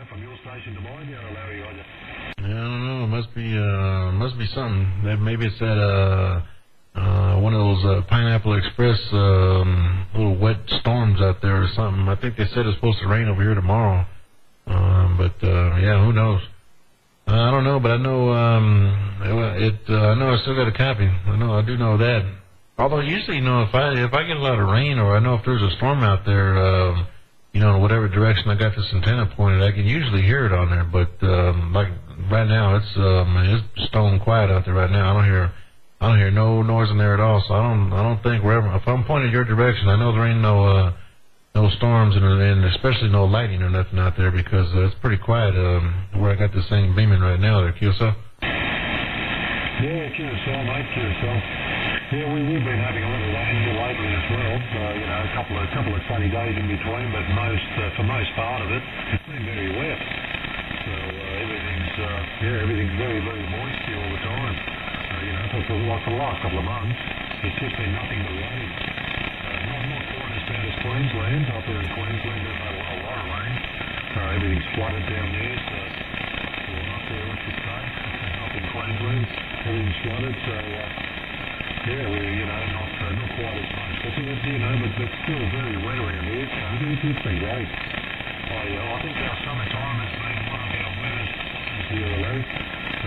from your station to mine, Larry, Roger. Yeah, I don't know. Must be something. Maybe it's that one of those Pineapple Express little wet storms out there or something. I think they said it's supposed to rain over here tomorrow. Yeah, who knows? I don't know, but I know I know I still got a copy. I do know that. Although usually, if I get a lot of rain, or I know if there's a storm out there, in whatever direction I got this antenna pointed, I can usually hear it on there. But like right now, it's stone quiet out there right now. I don't hear no noise in there at all. So I don't think wherever, if I'm pointed your direction, I know there ain't no storms and especially no lightning or nothing out there, because it's pretty quiet where I got this thing beaming right now there, QSL. Yeah, QSL, mate, QSL. Yeah, we've been having a little rain here lately as well. A couple of sunny days in between, but for most part of it, it's been very wet. So everything's very, very moist here all the time. For the last couple of months, it's just been nothing but rain. Not quite as bad as Queensland. Up there in Queensland, they've had a lot of rain. Everything's flooded down there, so we're up there, I should say. Up in Queensland, everything's flooded, so we're, not quite as much. But still very wet around here, so it's been great. I think our summertime has been one of our wettest this year, Larry.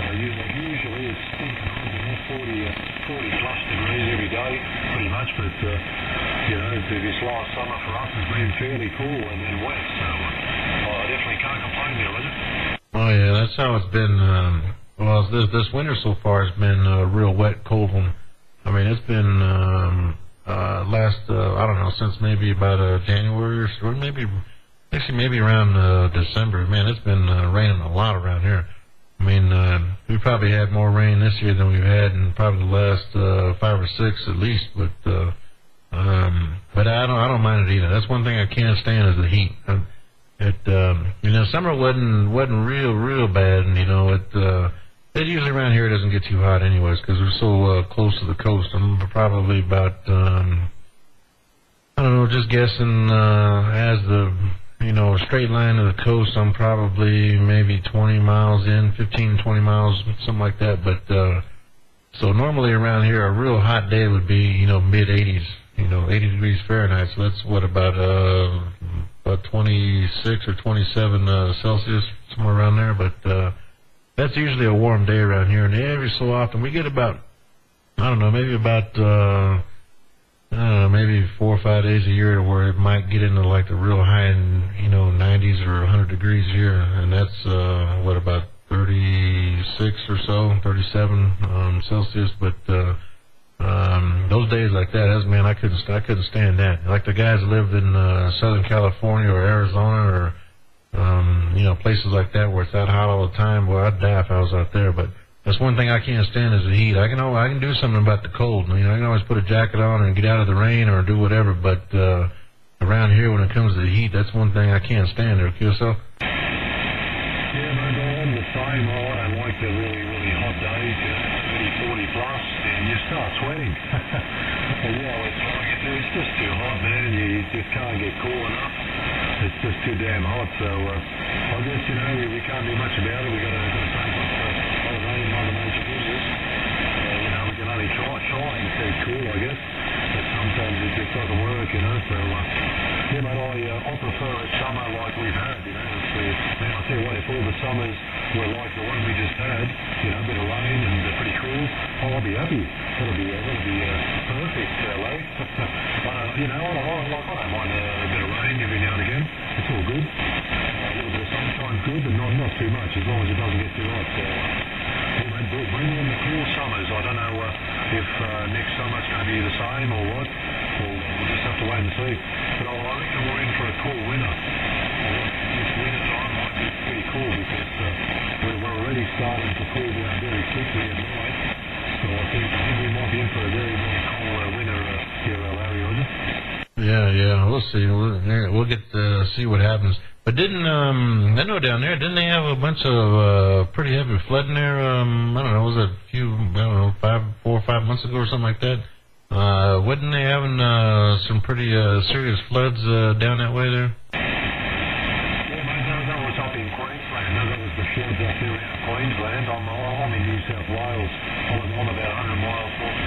Usually it's stinking hot, 40 plus degrees every day, pretty much, but this last summer for us has been fairly cool and then wet, so I definitely can't complain there, Roger. Oh yeah, that's how it's been. This winter so far has been a real wet, cold one. I mean, it's been I don't know, since maybe about January or maybe around December. Man, it's been raining a lot around here. I mean, we probably had more rain this year than we've had in probably the last 5 or 6 at least. But I don't mind it either. That's one thing I can't stand is the heat. Summer wasn't real bad, and it usually around here doesn't get too hot anyways, because we're so close to the coast. I'm probably about I don't know, just guessing as the straight line to the coast, I'm probably maybe 20 miles in, 15, 20 miles, something like that. But so normally around here, a real hot day would be, mid 80s, 80 degrees Fahrenheit. So that's what, about 26 or 27 Celsius, somewhere around there. But that's usually a warm day around here. And every so often we get about, I don't know, maybe about maybe 4 or 5 days a year where it might get into like the real high, 90s or 100 degrees here, and that's about 36 or so, 37 Celsius. But those days like that, man, I couldn't stand that. Like the guys that lived in Southern California or Arizona or places like that where it's that hot all the time. Well, I'd die if I was out there. But that's one thing I can't stand is the heat. I can do something about the cold. I can always put a jacket on and get out of the rain or do whatever. But around here, when it comes to the heat, that's one thing I can't stand there. QSL? Yeah, mate, I'm the same. I don't like the really, really hot days, 30, 40 plus, and you start sweating. It's just too hot, man. You just can't get cool enough. It's just too damn hot. So I guess, we can't do much about it. We've got to take what Mother Nature gives us. We can only try and stay cool, I guess. But sometimes it just doesn't work, So, mate, I prefer a summer like we've had, Man, I'll tell you what, if all the summers were like the one we just had, a bit of rain and pretty cool, I'll be happy. That'll be perfect, Larry. I don't mind a bit of rain every now and again. It's all good. A little bit of sunshine's good, but not too much, as long as it doesn't get too hot. Bring in the cool summers. I don't know if next summer's going to be the same or what. We'll just have to wait and see. But I reckon we're in for a cool winter. This winter time might be pretty cool because we're already starting to cool down very quickly at night. So I think we might be in for a very, very cold winter here, Larry, Roger. Yeah, we'll see. We'll get to see what happens. But I know down there, didn't they have a bunch of pretty heavy flooding there? I don't know, was it 4 or 5 months ago or something like that? Wasn't they having some pretty serious floods down that way there? Yeah, mate, that was up floods up there around Queensland. I'm in New South Wales. I'm about 100 miles north.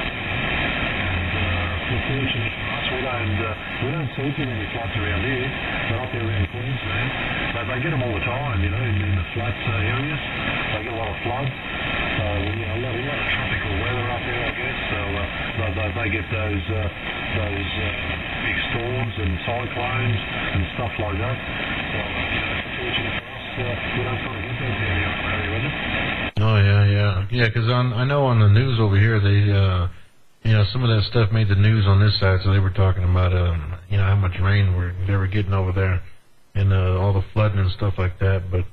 And fortunate for us, we don't see too many floods around here. But up there around Queensland, they get them all the time, you know, in the flat areas. They get a lot of floods. A lot of tropical weather up there, I guess. So they get those big storms and cyclones and stuff like that. So fortunate for us, we don't sort of get those down here in our area, is it? Oh yeah. Because I know on the news over here they, some of that stuff made the news on this side, so they were talking about how much rain they were getting over there, and all the flooding and stuff like that. But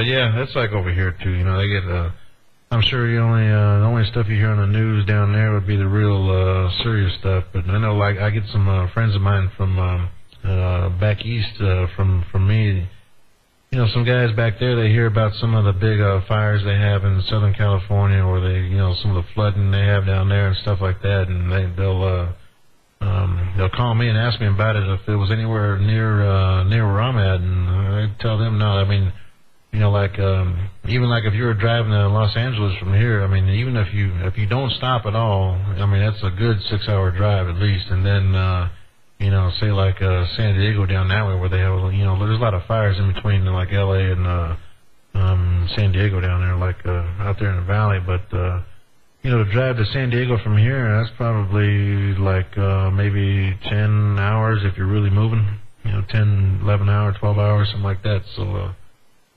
yeah, that's like over here too. They get. I'm sure the only stuff you hear on the news down there would be the real serious stuff. But I know, like, I get some friends of mine from back east from me. Some guys back there, they hear about some of the big fires they have in Southern California, or some of the flooding they have down there and stuff like that, and they'll call me and ask me about it if it was anywhere near where I'm at, and I tell them no. I mean, even like if you were driving to Los Angeles from here, I mean, even if you don't stop at all, I mean, that's a good 6-hour drive at least. And then, say like San Diego down that way, where they have, there's a lot of fires in between like LA and San Diego down there, like out there in the valley. But to drive to San Diego from here, that's probably like maybe 10 hours if you're really moving. 10, 11 hours, 12 hours, something like that. So.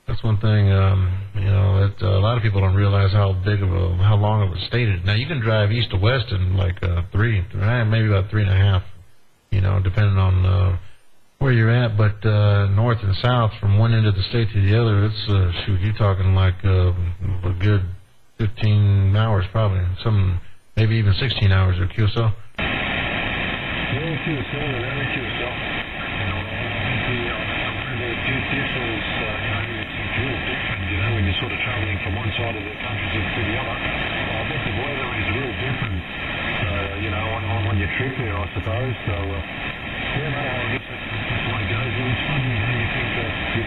That's one thing, that a lot of people don't realize how long of a state it is. Now, you can drive east to west in like maybe about 3.5, depending on where you're at. But north and south, from one end of the state to the other, it's, you're talking like a good 15 hours probably. Maybe even 16 hours or QSO. Yeah, QSO. When you're sort of travelling from one side of the country to the other, I bet the weather is real different, on your trip there, I suppose. So, I guess that's the way it goes. It's funny, you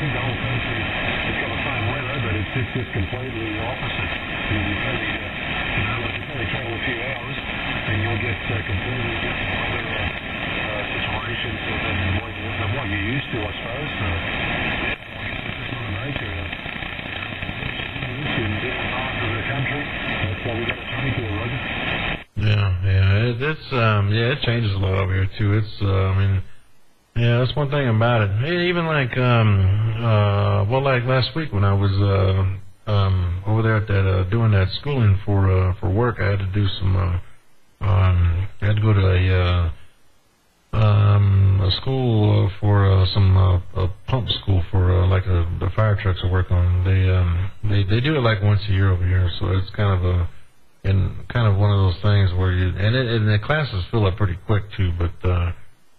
think the whole country has got the same weather, but it's just completely opposite. You probably travel a few hours, and you'll get completely different weather situations than what you're used to, I suppose. So, I guess it's just not a nature. In different parts of the country. That's why we got to change it, Roger. It changes a lot over here too. That's one thing about it. Even like like last week when I was over there at that doing that schooling for work, I had to do some. I had to go to a school for some a pump school for like the fire trucks I work on. They do it like once a year over here, so it's kind of one of those things where and the classes fill up pretty quick too. But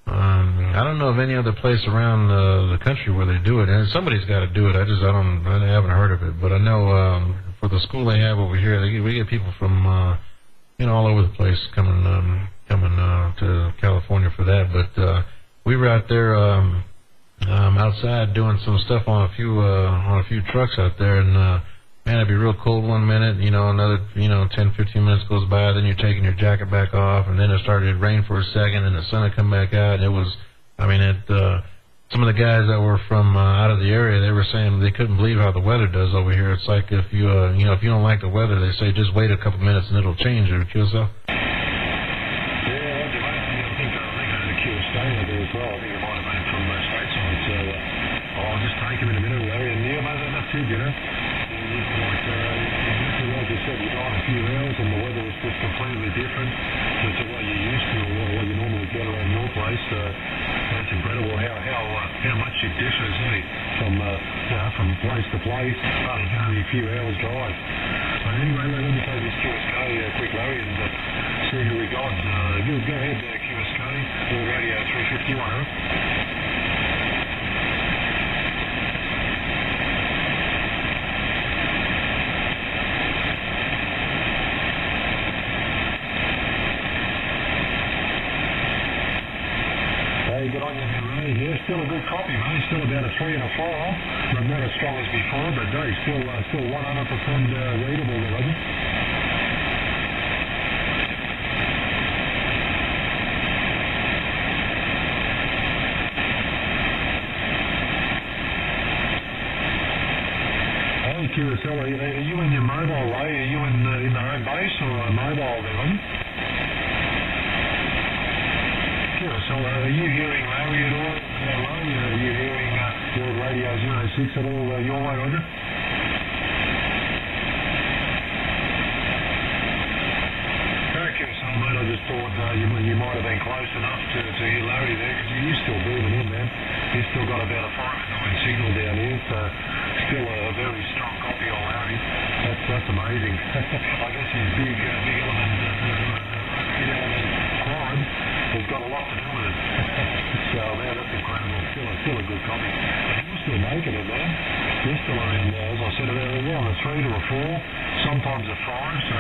I don't know of any other place around the country where they do it, and somebody's got to do it. I haven't heard of it, but I know for the school they have over here, we get people from all over the place coming to California for that. But we were out there outside doing some stuff on a few trucks out there, and man, it'd be real cold one minute, another 10, 15 minutes goes by, then you're taking your jacket back off, and then it started to rain for a second, and the sun would come back out. And it was, some of the guys that were from out of the area, they were saying they couldn't believe how the weather does over here. It's like if you if you don't like the weather, they say just wait a couple minutes and it'll change. Or QSO. Like you said, you drive a few hours and the weather is just completely different to what you're used to or what you normally get around your place. It's incredible how much it differs from place to place. Only a few hours drive. But anyway, let me take this QSK quick, Larry, and see who we got. Go ahead, QSK. We're radio 351, huh? Good on you, Ray. Yeah, yeah, still a good copy, mate. Still about a 3 and a 4. But not as strong as before, but no, still 100% readable there, Roger. Hey, QSL, are you in your mobile, Ray? Are you in the home base or mobile there, Roger? So are you hearing Larry at all? Are you hearing World Radio 06 at all your way, Roger? Thank you, so mate. I just thought you might have been close enough to hear Larry there, because you're still moving in, man. He's still got about a 5 signal down here, so still a very strong copy on Larry. That's amazing. I guess his big element climb has got a lot to do with it. So, man, that's incredible. Still a good copy. And you're still making it, man. You're still around, as I said earlier, on a 3 to a 4, sometimes a 5, so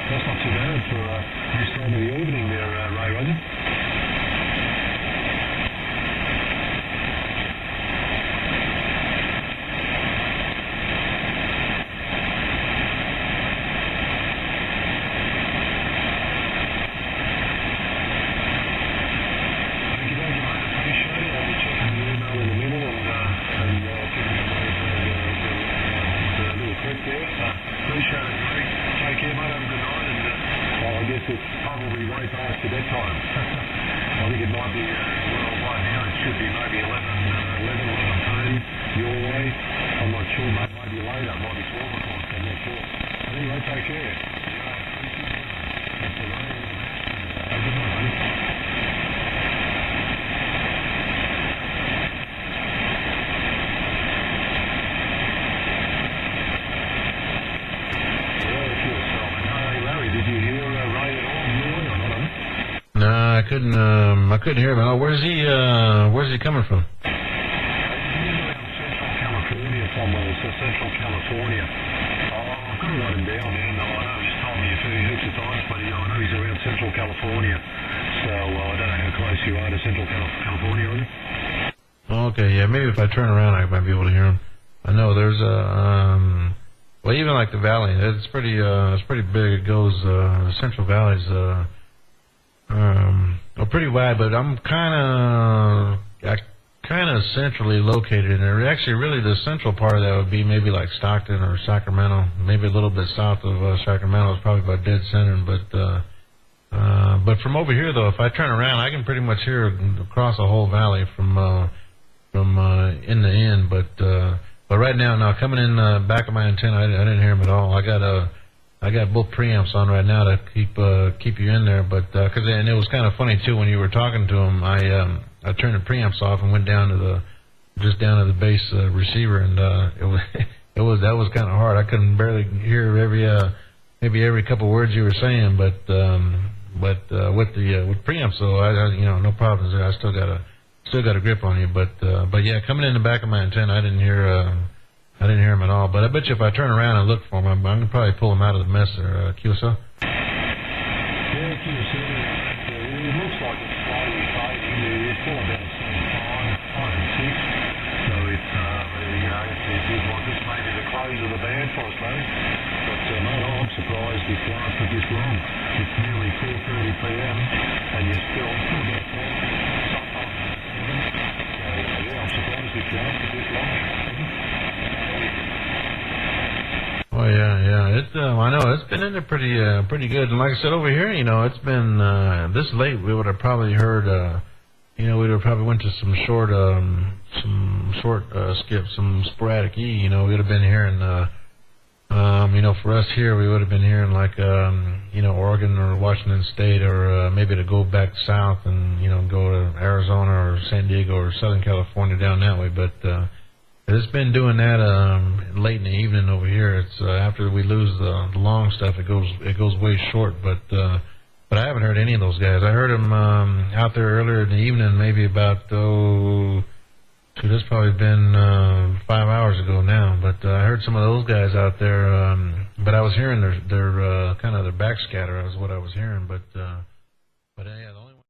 that's not too bad for this time of the evening there, Ray, Roger. It's probably way past your bedtime. I think it might be, well, right now it should be maybe 11:30 your way. I'm not sure, mate. Maybe later. It might be 12 o'clock. I'm not sure. But anyway, take care. That's the way. Good night, buddy. No, I couldn't hear him. Oh, where's he coming from? Central California somewhere. So Central California. I've got to write him down, man. I know he's told me a few heaps of times, but I know he's around Central California. So I don't know how close you are to Central California, are you? Okay, yeah, maybe if I turn around I might be able to hear him. I know there's well, even like the valley, it's pretty big. It goes, the Central Valley's, pretty wide, but I'm kind of centrally located in there. Actually, really, the central part of that would be maybe like Stockton or Sacramento, maybe a little bit south of Sacramento is probably about dead center. But from over here, though, if I turn around, I can pretty much hear across the whole valley from end to end. But right now, coming in back of my antenna, I didn't hear him at all. I got both preamps on right now to keep you in there, but and it was kind of funny too when you were talking to him. I turned the preamps off and went down to the base receiver, and that was kind of hard. I couldn't barely hear maybe every couple words you were saying, but with preamps, so I no problems there. I still got a grip on you, but yeah, coming in the back of my antenna, I didn't hear him at all. But I bet you if I turn around and look for him, I'm gonna probably pull him out of the mess there, QSL. Yeah, QSL. It looks like it's slowly fading. It's still about the same 5 and 6. So it's this may be the close of the band for us, mate. But mate, I'm surprised this lasted this long. It's nearly 4:30 p.m. and you're still about 4. I'm surprised it's lasted this long. Oh yeah. It's I know it's been in there pretty good. And like I said over here, it's been this late. We would have probably heard, we would have probably went to some short skips, some sporadic E. We would have been hearing, for us here, we would have been hearing like, Oregon or Washington State, or maybe to go back south and go to Arizona or San Diego or Southern California down that way, but. It's been doing that late in the evening over here. It's after we lose the long stuff, it goes way short. But I haven't heard any of those guys. I heard them out there earlier in the evening, maybe about that's probably been 5 hours ago now. But I heard some of those guys out there. But I was hearing their kind of their backscatter is what I was hearing. But yeah.